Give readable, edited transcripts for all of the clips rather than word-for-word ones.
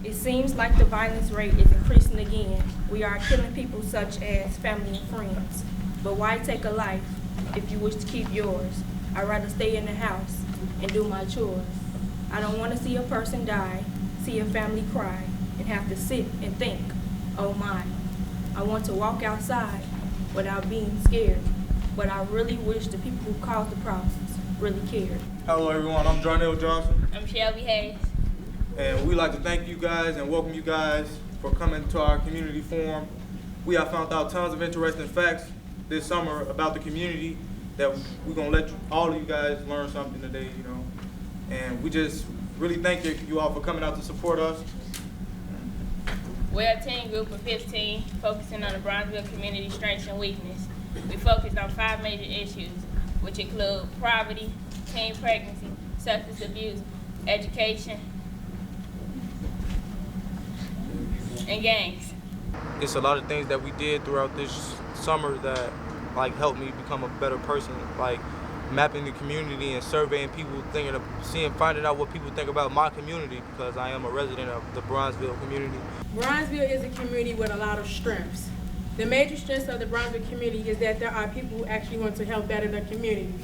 It seems like the violence rate is increasing again. We are killing people such as family and friends. But why take a life if you wish to keep yours? I'd rather stay in the house and do my chores. I don't want to see a person die, see a family cry, and have to sit and think, oh my. I want to walk outside without being scared, but I really wish the people who caused the problems really cared. Hello everyone, I'm Jarnell Johnson. I'm Shelby Hayes. And we'd like to thank you guys and welcome you guys for coming to our community forum. We have found out tons of interesting facts this summer about the community that we're gonna let all of you guys learn something today, you know. And we just really thank you all for coming out to support us. We're a teen group of 15 focusing on the Bronzeville community strengths and weakness. We focused on 5 major issues, which include poverty, teen pregnancy, substance abuse, education, and gangs. It's a lot of things that we did throughout this summer that helped me become a better person, like mapping the community and surveying people, finding out what people think about my community, because I am a resident of the Bronzeville community. Bronzeville is a community with a lot of strengths. The major strengths of the Bronzeville community is that there are people who actually want to help better their community.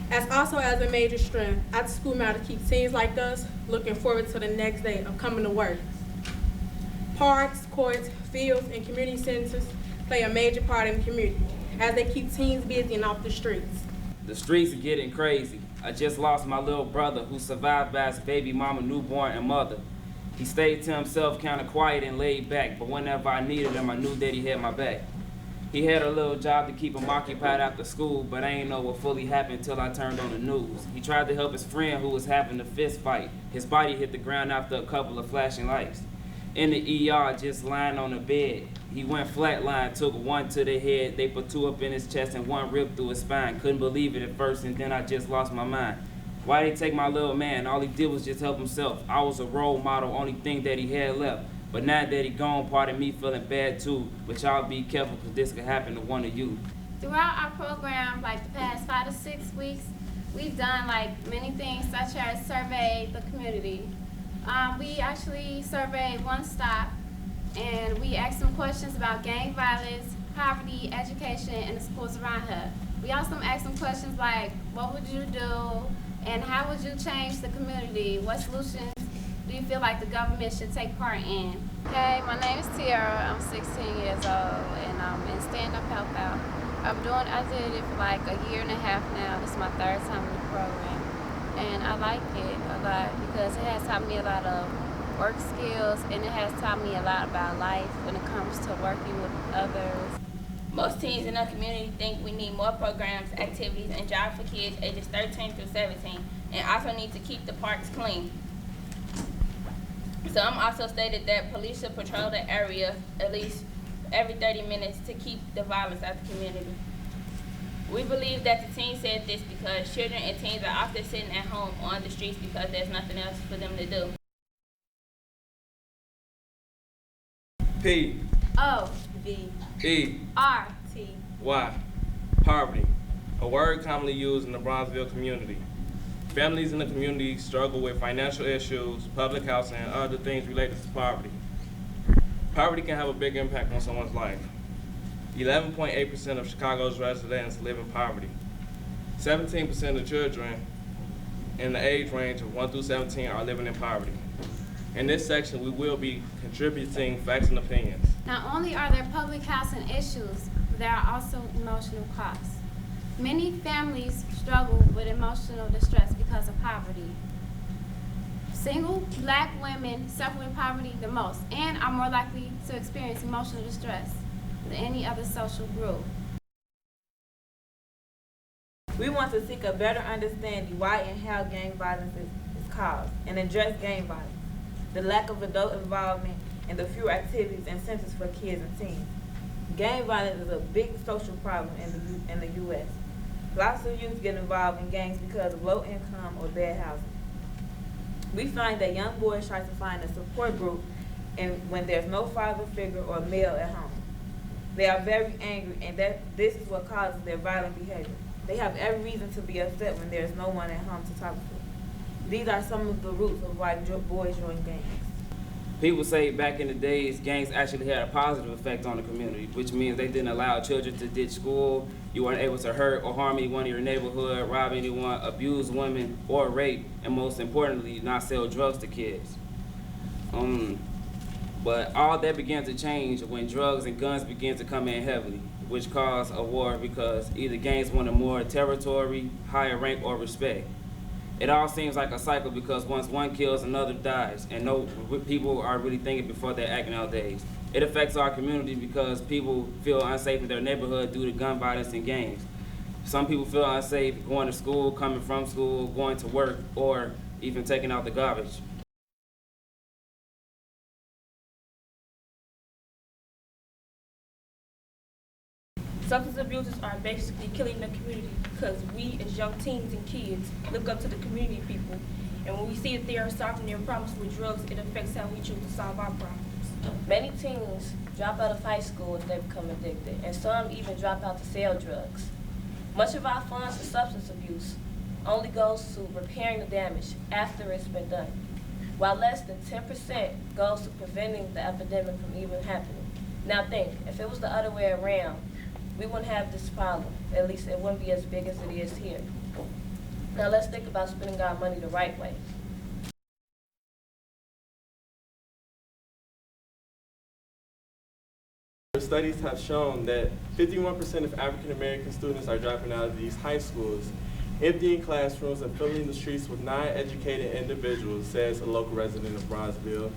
As a major strength, after school matter keeps teens like us looking forward to the next day of coming to work. Parks, courts, fields, and community centers play a major part in the community as they keep teens busy and off the streets. The streets are getting crazy. I just lost my little brother who survived by his baby mama, newborn, and mother. He stayed to himself, kind of quiet and laid back, but whenever I needed him, I knew that he had my back. He had a little job to keep him occupied after school, but I ain't know what fully happened until I turned on the news. He tried to help his friend who was having a fist fight. His body hit the ground after a couple of flashing lights. In the ER, just lying on the bed. He went flatline, took one to the head. They put 2 up in his chest and 1 ripped through his spine. Couldn't believe it at first, and then I just lost my mind. Why they take my little man? All he did was just help himself. I was a role model, only thing that he had left. But now that he gone, part of me feeling bad too. But y'all be careful, because this could happen to one of you. Throughout our program, like the past 5 to 6 weeks, we've done many things such as survey the community. We actually surveyed One Stop, and we asked them questions about gang violence, poverty, education, and the schools around here. We also asked them questions like, what would you do, and how would you change the community? What solutions do you feel like the government should take part in? Hey, my name is Tiara. I'm 16 years old, and I'm in stand-up help out. I did it for a year and a half now. This is my 3rd time in the program, and I like it a lot because it has taught me a lot of work skills, and it has taught me a lot about life when it comes to working with others. Most teens in our community think we need more programs, activities, and jobs for kids ages 13 through 17, and also need to keep the parks clean. Some also stated that police should patrol the area at least every 30 minutes to keep the violence out of the community. We believe that the teens said this because children and teens are often sitting at home on the streets because there's nothing else for them to do. P. O. V. E. R. T. Y. Poverty, a word commonly used in the Bronzeville community. Families in the community struggle with financial issues, public housing, and other things related to poverty. Poverty can have a big impact on someone's life. 11.8% of Chicago's residents live in poverty. 17% of children in the age range of 1 through 17 are living in poverty. In this section, we will be contributing facts and opinions. Not only are there public housing issues, there are also emotional costs. Many families struggle with emotional distress because of poverty. Single Black women suffer with poverty the most and are more likely to experience emotional distress than any other social group. We want to seek a better understanding why and how gang violence is caused and address gang violence, the lack of adult involvement, and the fewer activities and centers for kids and teens. Gang violence is a big social problem in the U.S. Lots of youth get involved in gangs because of low income or bad housing. We find that young boys try to find a support group when there's no father figure or male at home. They are very angry, and this is what causes their violent behavior. They have every reason to be upset when there's no one at home to talk to. These are some of the roots of why boys join gangs. People say back in the days, gangs actually had a positive effect on the community, which means they didn't allow children to ditch school. You weren't able to hurt or harm anyone in your neighborhood, rob anyone, abuse women, or rape, and most importantly, not sell drugs to kids. But all that began to change when drugs and guns began to come in heavily, which caused a war because either gangs wanted more territory, higher rank, or respect. It all seems like a cycle because once one kills, another dies, and no people are really thinking before they act nowadays. It affects our community because people feel unsafe in their neighborhood due to gun violence and gangs. Some people feel unsafe going to school, coming from school, going to work, or even taking out the garbage. Substance abusers are basically killing the community because we as young teens and kids look up to the community people, and when we see that they are solving their problems with drugs, it affects how we choose to solve our problems. Many teens drop out of high school if they become addicted, and some even drop out to sell drugs. Much of our funds for substance abuse only goes to repairing the damage after it's been done, while less than 10% goes to preventing the epidemic from even happening. Now think, if it was the other way around, we wouldn't have this problem. At least it wouldn't be as big as it is here. Now let's think about spending our money the right way. Studies have shown that 51% of African American students are dropping out of these high schools, emptying classrooms and filling the streets with non-educated individuals, says a local resident of Bronzeville.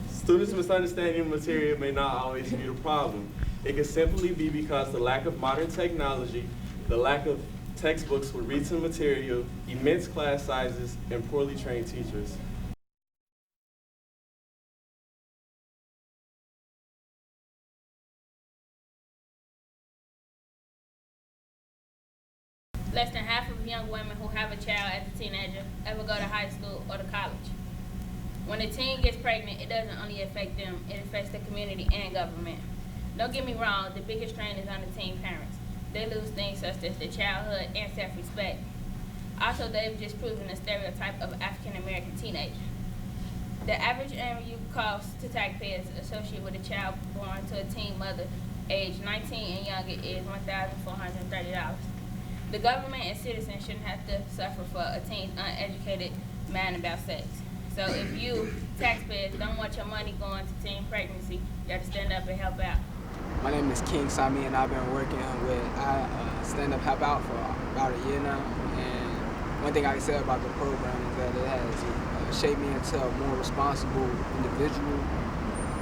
Students misunderstanding material may not always be the problem. It could simply be because the lack of modern technology, the lack of textbooks with written material, immense class sizes, and poorly trained teachers. Less than half of young women who have a child as a teenager ever go to high school or to college. When a teen gets pregnant, it doesn't only affect them, it affects the community and government. Don't get me wrong, the biggest strain is on the teen parents. They lose things such as their childhood and self-respect. Also, they've just proven the stereotype of African-American teenager. The average annual cost to taxpayers associated with a child born to a teen mother aged 19 and younger is $1,430. The government and citizens shouldn't have to suffer for a teen's uneducated mind about sex. So if you, taxpayers, don't want your money going to teen pregnancy, you have to stand up and help out. My name is King Sami, and I've been working with Stand Up Help Out for about a year now. And one thing I can say about the program is that it has shaped me into a more responsible individual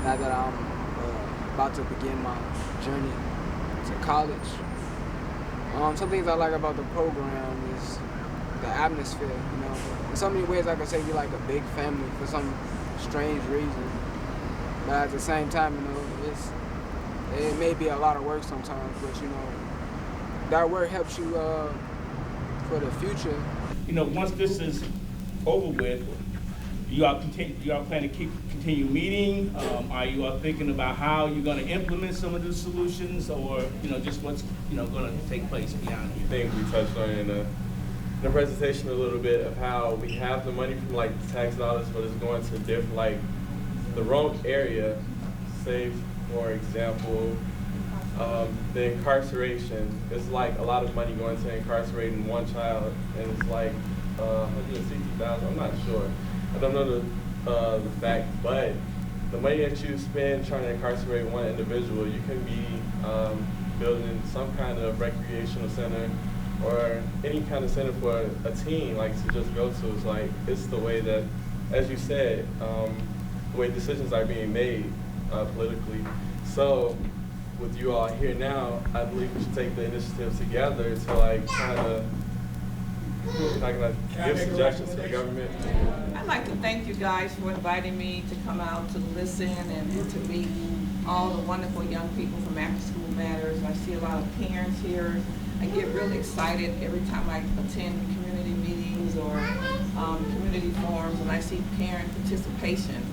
now that I'm about to begin my journey to college. Some things I like about the program is the atmosphere, you know. In so many ways I could say we're like a big family for some strange reason. But at the same time, you know, it may be a lot of work sometimes, but you know, that work helps you for the future. You know, once this is over with, you all plan to continue meeting? Are you all thinking about how you're going to implement some of the solutions, or you know, just what's going to take place beyond here? I think we touched on it in the presentation a little bit of how we have the money from like the tax dollars, but it's going to different, like the wrong area. Say, for example, the incarceration. It's like a lot of money going to incarcerating one child, and it's like 160,000. I'm not sure. I don't know the fact, but the money that you spend trying to incarcerate one individual, you can be building some kind of recreational center or any kind of center for a teen, like to just go to. It's like, it's the way that, as you said, the way decisions are being made politically. So with you all here now, I believe we should take the initiative together to like kind of give suggestions to the government. I'd like to thank you guys for inviting me to come out to listen and to meet all the wonderful young people from After School Matters. I see a lot of parents here. I get really excited every time I attend community meetings or community forums and I see parent participation.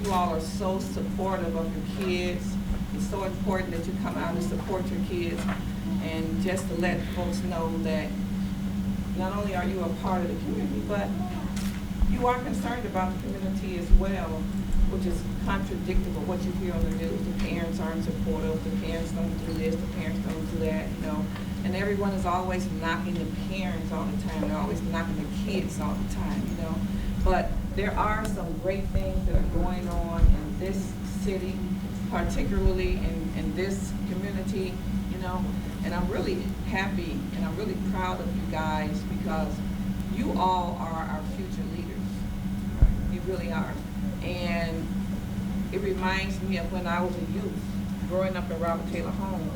You all are so supportive of your kids. It's so important that you come out and support your kids, and just to let folks know that not only are you a part of the community, but you are concerned about the community as well, which is contradictory of what you hear on the news. The parents aren't supportive, the parents don't do this, the parents don't do that, you know. And everyone is always knocking the parents all the time. They're always knocking the kids all the time, you know. But there are some great things that are going on in this city, particularly in this community, you know. And I'm really happy and I'm really proud of you guys because you all are our future leaders. You really are. And it reminds me of when I was a youth, growing up in Robert Taylor Homes.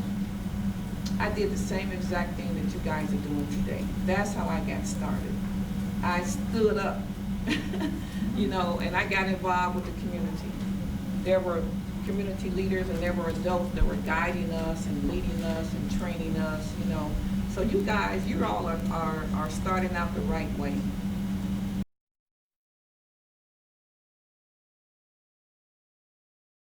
I did the same exact thing that you guys are doing today. That's how I got started. I stood up, you know, and I got involved with the community. There were community leaders and there were adults that were guiding us and leading us and training us, you know. So you guys, you all are starting out the right way.